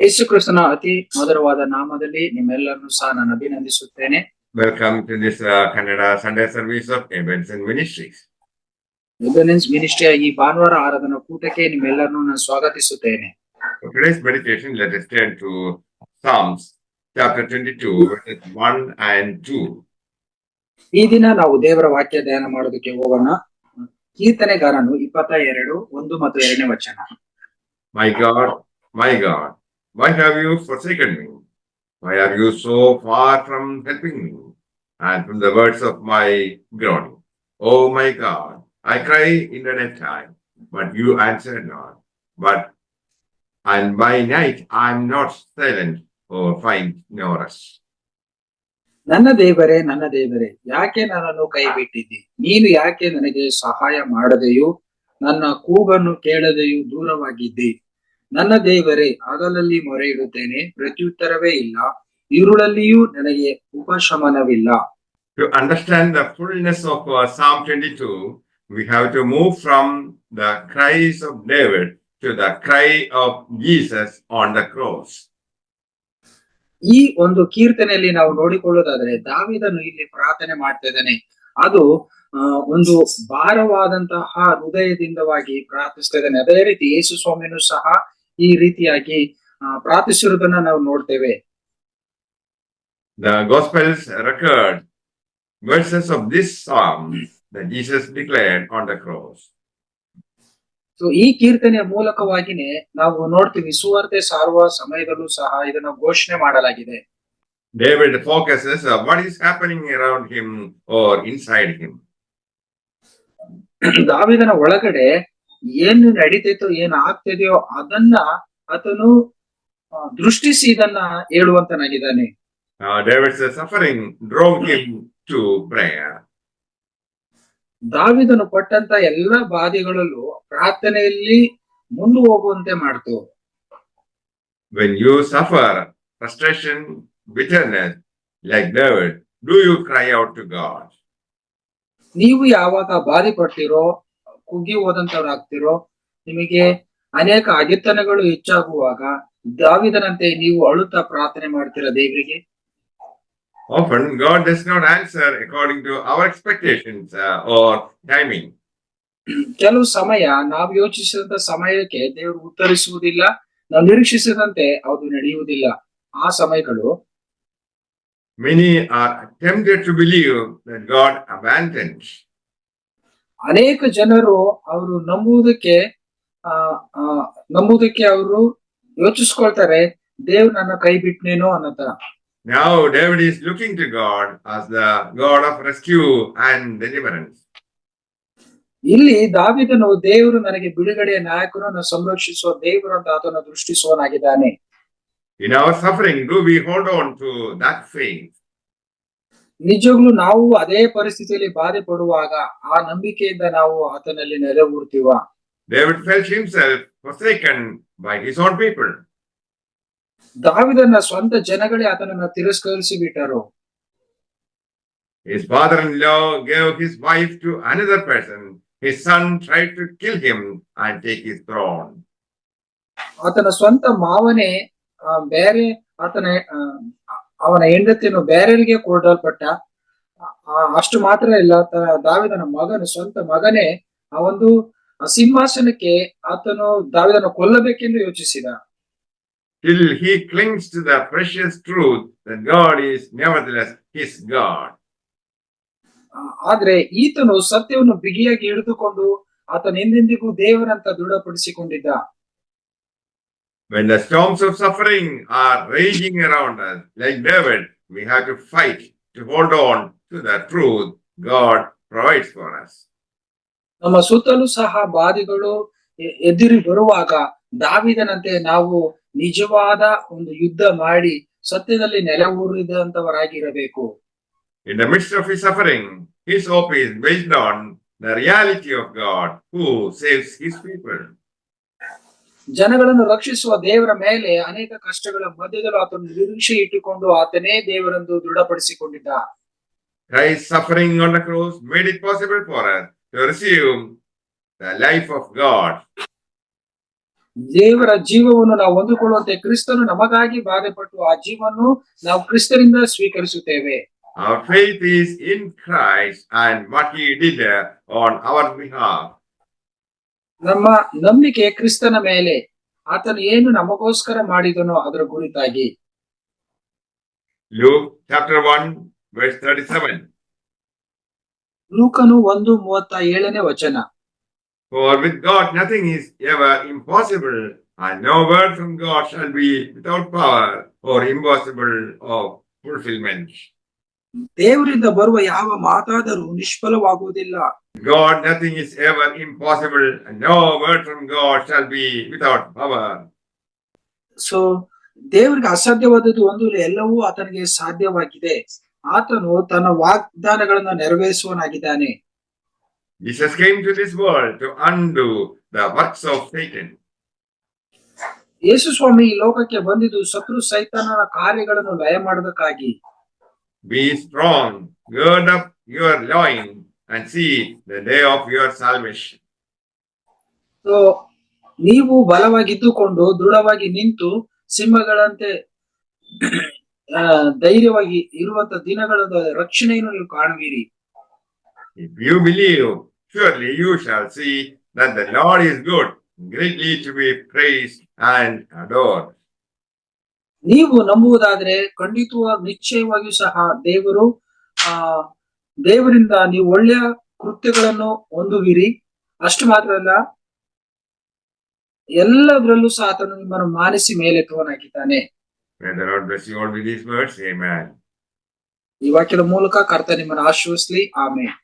ಯೇಸು ಕ್ರಿಸ್ತನ ಅತಿ ಮಧುರವಾದ ನಾಮದಲ್ಲಿ ನಿಮ್ಮೆಲ್ಲರನ್ನು ಸಹ ನಾನು ಅಭಿನಂದಿಸುತ್ತೇನೆ. Welcome to this Kannada Sunday service of Ebenezer Ministries. ಎಬೆನೆನ್ಸ್ ಮಿನಿಸ್ಟ್ರಿಯ ಈ ಭಾನುವಾರ ಆರಾಧನಾ ಕೂಟಕ್ಕೆ ನಿಮ್ಮೆಲ್ಲರನ್ನು ನಾನು ಸ್ವಾಗತಿಸುತ್ತೇನೆ. For today's meditation, let us turn to Psalms chapter 22, verses 1 and 2. ಈ ದಿನ ನಾವು ದೇವರ ವಾಕ್ಯ ಧ್ಯಾನ ಮಾಡೋದಕ್ಕೆ ಹೋಗೋಣ. ಕೀರ್ತನೆಗಾರನು 22 1 ಮತ್ತು 2ನೇ ವಚನ. My God, why have you forsaken me? Why are you so far from helping me and from the words of my groaning? Oh my God, I cry in the daytime, but you answer not. And by night I am not silent or find no rest. ನನ್ನ ದೇವರೇ, ಯಾಕೆ ನನ್ನನ್ನು ಕೈ ಬಿಟ್ಟಿದ್ದಿ? ನೀನು ಯಾಕೆ ನನಗೆ ಸಹಾಯ ಮಾಡದೆಯೂ ನನ್ನ ಕೂಗನ್ನು ಕೇಳದೆಯೂ ದೂರವಾಗಿದ್ದಿ? ನನ್ನ ದೇವರೇ, ಹಗಲಲ್ಲಿ ಮೊರೆ ಇಡುತ್ತೇನೆ, ಪ್ರತ್ಯುತ್ತರವೇ ಇಲ್ಲ, ഇരുಳಲ್ಲಿಯೂ ನನಗೆ ಉಪಶಮನವಿಲ್ಲ. To understand the fullness of Psalm 22, we have to move from the cries of David to the cry of Jesus on the cross. ಈ ಒಂದು ಕೀರ್ತನೆಯಲ್ಲಿ ನಾವು ನೋಡಿಕೊಳ್ಳೋದಾದ್ರೆ ದಾವೀದನು ಇಲ್ಲಿ ಪ್ರಾರ್ಥನೆ ಮಾಡ್ತಾ ಇದ್ದಾನೆ. ಅದು ಒಂದು ಭಾರವಾದಂತಹ ಹೃದಯದಿಂದವಾಗಿ ಪ್ರಾರ್ಥಿಸ್ತಾ ಇದ್ದಾನೆ. ಅದೇ ರೀತಿ ಯೇಸು ಸ್ವಾಮಿನೂ ಸಹ ಈ ರೀತಿಯಾಗಿ ಪ್ರಾರ್ಥಿಸಿರುವುದನ್ನ ನಾವು ನೋಡ್ತೇವೆ. The Gospels record verses of this psalm that Jesus declared on the cross. So ಈ ಕೀರ್ತನೆಯ ಮೂಲಕವಾಗಿನೇ ನಾವು ನೋಡ್ತೀವಿ, ಸುವಾರ್ತೆ ಸಾರುವ ಸಮಯದಲ್ಲೂ ಸಹ ಇದನ್ನ ಘೋಷಣೆ ಮಾಡಲಾಗಿದೆ. David focuses on what is happening around him or inside him. ದಾವೀದನ ಒಳಗಡೆ ಏನು ನಡೀತೈತೋ ಏನು ಆಗ್ತಿದೆಯೋ ಅದನ್ನ ಆತನು ದೃಷ್ಟಿಸಿ ಇದನ್ನ ಹೇಳುವಂತನಾಗಿದ್ದಾನೆ. David's suffering drove him to prayer. ದಾವೀದನು ಪಟ್ಟಂತ ಎಲ್ಲ ಬಾಧೆಗಳಲ್ಲೂ ಪ್ರಾರ್ಥನೆಯಲ್ಲಿ ಮುಂದೆ ಹೋಗುವಂತೆ ಮಾಡ್ತು. When you suffer frustration, bitterness like David, do you cry out to God? ನೀವು ಯಾವಾಗ ಬಾಧೆ ಪಡ್ತಿರೋ, ಕುಗ್ಗಿ ಹೋದಂತವ್ರಾಗ್ತಿರೋ, ನಿಮಗೆ ಅನೇಕ ಅಗೆತನಗಳು ಹೆಚ್ಚಾಗುವಾಗ ದಾವೀದನಂತೆ ನೀವು ಅಳುತ್ತಾ ಪ್ರಾರ್ಥನೆ ಮಾಡ್ತೀರಾ ದೇವರಿಗೆ? Often God does not answer according to our expectations or timing. ಕೆಲವು ಸಮಯ ನಾವು ಯೋಚಿಸಿದಂತ ಸಮಯಕ್ಕೆ ದೇವರು ಉತ್ತರಿಸುವುದಿಲ್ಲ, ನಾವು ನಿರೀಕ್ಷಿಸಿದಂತೆ ಅದು ನಡೆಯುವುದಿಲ್ಲ. ಆ ಸಮಯಗಳು Many are tempted to believe that God abandoned. ಅನೇಕ ಜನರು ಅವರು ನಂಬುವುದಕ್ಕೆ ಅವರು ಯೋಚಿಸ್ಕೊಳ್ತಾರೆ, ದೇವ್ರು ನನ್ನ ಕೈ ಬಿಟ್ನೇನೋ ಅನ್ನತ. Now David is looking to God as the God of rescue and deliverance. ಇಲ್ಲಿ ದಾವೀದನು ದೇವರು ನನಗೆ ಬಿಡುಗಡೆಯ ನಾಯಕನು, ನನ್ನ ಸಂರಕ್ಷಿಸುವ ದೇವರು ಅಂತ ಆತನ ದೃಷ್ಟಿಸುವನಾಗಿದ್ದಾನೆ. In our suffering, do we hold on to that faith? ನಿಜವಾಗ್ಲೂ ನಾವು ಅದೇ ಪರಿಸ್ಥಿತಿಯಲ್ಲಿ ಬಾಧೆ ಪಡುವಾಗ ಆ ನಂಬಿಕೆಯಿಂದ ನಾವು ಆತನಲ್ಲಿ ನೆಲೆಯೂರ್ತೀವ. David felt himself forsaken by his own people. ದಾವೀದನ ಸ್ವಂತ ಜನಗಳೇ ಆತನನ್ನ ತಿರಸ್ಕರಿಸಿ ಬಿಟ್ಟರು. His father-in-law gave his wife to another person. His son tried to kill him and take his throne. ಆತನ ಸ್ವಂತ ಮಾವನೇ ಬೇರೆ ಅವನ ಹೆಂಡತಿಯನ್ನು ಬೇರೆಯವರಿಗೆ ಕೊಡಲ್ಪಟ್ಟ. ಅಷ್ಟು ಮಾತ್ರ ಇಲ್ಲ, ದಾವೀದನ ಸ್ವಂತ ಮಗನೇ ಆ ಒಂದು ಸಿಂಹಾಸನಕ್ಕೆ ಆತನು ದಾವೀದನ ಕೊಲ್ಲಬೇಕೆಂದು ಯೋಚಿಸಿದ. Till he clings to the precious truth that God is nevertheless his God. ಆದ್ರೆ ಈತನು ಸತ್ಯವನ್ನು ಬಿಗಿಯಾಗಿ ಹಿಡಿದುಕೊಂಡು ಆತನ ಎಂದೆಂದಿಗೂ ದೇವರಂತ ದೃಢಪಡಿಸಿಕೊಂಡಿದ್ದ. When the storms of suffering are raging around us, like David, we have to fight to hold on to the truth God provides for us. ನಮ್ಮ ಸುತ್ತಲೂ ಸಹ ಬಾಧೆಗಳು ಎದುರಿ ಬರುವಾಗ ದಾವೀದನಂತೆ ನಾವು ನಿಜವಾದ ಒಂದು ಯುದ್ಧ ಮಾಡಿ ಸತ್ಯದಲ್ಲಿ ನೆಲೆಯೂರಿದಂತವರಾಗಿರಬೇಕು. In the midst of his suffering, his hope is based on the reality of God who saves his people. ಜನಗಳನ್ನು ರಕ್ಷಿಸುವ ದೇವರ ಮೇಲೆ ಅನೇಕ ಕಷ್ಟಗಳ ಮಧ್ಯದಲ್ಲೂ ಆತನು ನಿರೀಕ್ಷೆ ಇಟ್ಟುಕೊಂಡು ಆತನೇ ದೇವರೆಂದು ದೃಢಪಡಿಸಿಕೊಂಡಿದ್ದ. Christ's suffering on the cross made it possible for us to receive the life of God. ದೇವರ ಜೀವವನ್ನು ನಾವು ಹೊಂದಿಕೊಳ್ಳುವಂತೆ ಕ್ರಿಸ್ತನು ನಮಗಾಗಿ ಬಾಧೆಪಟ್ಟು ಆ ಜೀವವನ್ನು ನಾವು ಕ್ರಿಸ್ತನಿಂದ ಸ್ವೀಕರಿಸುತ್ತೇವೆ. Our faith is in Christ and what he did on our behalf. ನಮ್ಮ ನಂಬಿಕೆ ಕ್ರಿಸ್ತನ ಮೇಲೆ, ಆತನು ಏನು ನಮಗೋಸ್ಕರ ಮಾಡಿದನೋ ಅದರ ಕುರಿತಾಗಿ. Luke chapter 1 verse 37. ಲೂಕನು 1:37 ವಚನ. For with God nothing is ever impossible, and no word from God shall be without power or impossible of fulfillment. ದೇವರಿಂದ ಬರುವ ಯಾವ ಮಾತಾದರೂ ನಿಷ್ಫಲವಾಗುವುದಿಲ್ಲ. God nothing is ever impossible, and no word from God shall be without power. So ದೇವರಿಗೆ ಅಸಾಧ್ಯವಾದದ್ದು ಒಂದು ಇಲ್ಲ, ಎಲ್ಲವೂ ಆತನಿಗೆ ಸಾಧ್ಯವಾಗಿದೆ. ಆತನು ತನ್ನ ವಾಗ್ದಾನಗಳನ್ನು ನೆರವೇರಿಸುವನಾಗಿದ್ದಾನೆ. Jesus came to this world to undo the works of Satan. ಯೇಸು ಸ್ವಾಮಿ ಈ ಲೋಕಕ್ಕೆ ಬಂದಿದ್ದು ಶತ್ರು ಸೈತಾನನ ಕಾರ್ಯಗಳನ್ನು ಲಯ ಮಾಡೋದಕ್ಕಾಗಿ. Be strong, gird up your loin, and see the day of your salvation. So ನೀವು ಬಲವಾಗಿದ್ದುಕೊಂಡು ದೃಢವಾಗಿ ನಿಂತು ಸಿಂಹಗಳಂತೆ ಧೈರ್ಯವಾಗಿ ಇರುವಂತ ದಿನಗಳ ರಕ್ಷಣೆಯನ್ನು ನೀವು ಕಾಣುವಿರಿ. If you believe, surely you shall see that the Lord is good, greatly to be praised and adored. ನೀವು ನಂಬುವುದಾದ್ರೆ ಖಂಡಿತವಾಗಿ ನಿಶ್ಚಯವಾಗಿಯೂ ಸಹ ದೇವರಿಂದ ನೀವು ಒಳ್ಳೆಯ ಕೃತ್ಯಗಳನ್ನು ಹೊಂದುವಿರಿ. ಅಷ್ಟು ಮಾತ್ರ ಅಲ್ಲ, ಎಲ್ಲದರಲ್ಲೂ ಸಹ ಆತನು ನಿಮ್ಮನ್ನು ಮಾನಿಸಿ ಮೇಲೆತ್ತುವನಾಗಿದ್ದಾನೆ. May the Lord bless you all with these words. Amen. ಈ ವಾಕ್ಯದ ಮೂಲಕ ಕರ್ತನು ನಿಮ್ಮನ್ನು ಆಶೀರ್ವದಿಸಲಿ. ಆಮೆನ್.